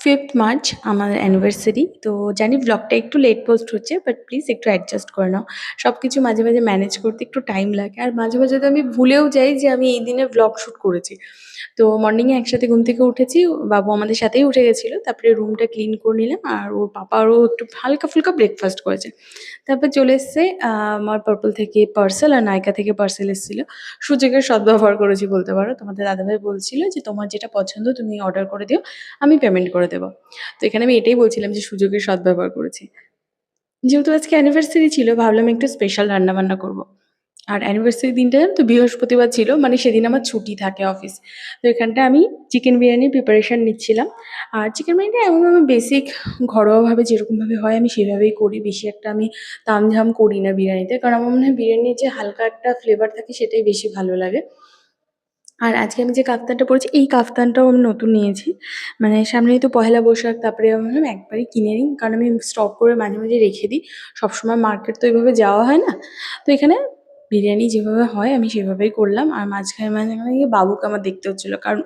5th March আমার anniversary. তো জানি ব্লগটা একটু লেট পোস্ট হচ্ছে, বাট প্লিজ একটু অ্যাডজাস্ট করে নাও। সবকিছু মাঝে, মাঝে ম্যানেজ করতে একটু টাইম লাগে। আর মাঝে, মাঝে তো আমি ভুলেও যাই যে আমি এই দিনে ভ্লগ শুট করেছি। তো মর্নিংয়ে একসাথে ঘুম থেকে উঠেছি। বাবু আমাদের সাথেই উঠে গেছিল। তারপরে রুমটা ক্লিন করে নিলাম। আর ওর পাপারও একটু হালকা-ফুলকা ব্রেকফাস্ট করেছে। তারপর চলে এসছে আমার পার্পল থেকে পার্সেল আর নাইকা থেকে পার্সেল এসেছিল। সুযোগের সদ্ব্যবহার করেছি বলতে পারো। তোমাদের দাদাভাই বলছিল যে, "তোমার যেটা পছন্দ তুমি অর্ডার করে দিও। আমি পেমেন্ট করে দেবো।" তো এখানে আমি এটাই বলছিলাম যে সুযোগের সদ্ব্যবহার করেছি। যেহেতু আজকে অ্যানিভার্সারি ছিল ভাবলাম একটু স্পেশাল রান্নাবান্না করব। আর অ্যানিভার্সারি দিনটা জানো তো বৃহস্পতিবার ছিল, মানে সেদিন আমার ছুটি থাকে অফিস। তো এখানটা আমি চিকেন বিরিয়ানির প্রিপারেশন নিচ্ছিলাম। আর চিকেন বিরিয়ানিটা এমন আমি বেসিক ঘরোয়াভাবে যেরকমভাবে হয় আমি সেভাবেই করি। বেশি একটা আমি তামঝাম করি না বিরিয়ানিতে। কারণ আমার মনে হয় বিরিয়ানির যে হালকা একটা ফ্লেভার থাকে সেটাই বেশি ভালো লাগে। আর আজকে আমি যে কাফতানটা পরেছি, এই কাফতানটাও আমি নতুন নিয়েছি। মানে সামনেই তো পহেলা বৈশাখ, তারপরে আমি ভাবলাম একবারই কিনে নিই। কারণ আমি স্টক করে মাঝে, মাঝে রেখে দিই। সবসময় মার্কেট তো এভাবে যাওয়া হয় না। তো এখানে বিরিয়ানি যেভাবে হয় আমি সেভাবেই করলাম। আর মাঝখানে, মাঝখানে গিয়ে বাবুকে আমার দেখতে হচ্ছিল। কারণ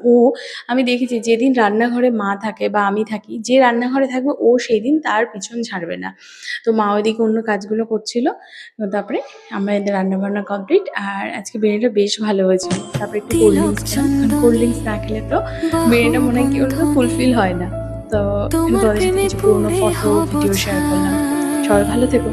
আমি দেখেছি যেদিন রান্নাঘরে মা থাকে বা আমি থাকি, যে রান্নাঘরে থাকবে ও সেদিন তার পিছন ছাড়বে না। তো মা ওইদিকে অন্য কাজগুলো করছিল। তো তারপরে আমাদের রান্নাবান্না কমপ্লিট। আর আজকে বিরিয়ানিটা বেশ ভালো হয়েছিল। তারপরে একটু কোল্ড তিলক ড্রিঙ্কস খেলাম। কারণ কোল্ড চন্দন ড্রিঙ্কস না খেলে তো বিরিয়ানিটা মনে হয় কি বলতো বাহুবলে ফুলফিল হয় না। তো এখানে তোমার তোমাদের সাথে প্রেমে কিছু পুরোনো পড়ে ফটো, হব ভিডিও শেয়ার করলাম। ছাই। সবাই ভালো থেকো।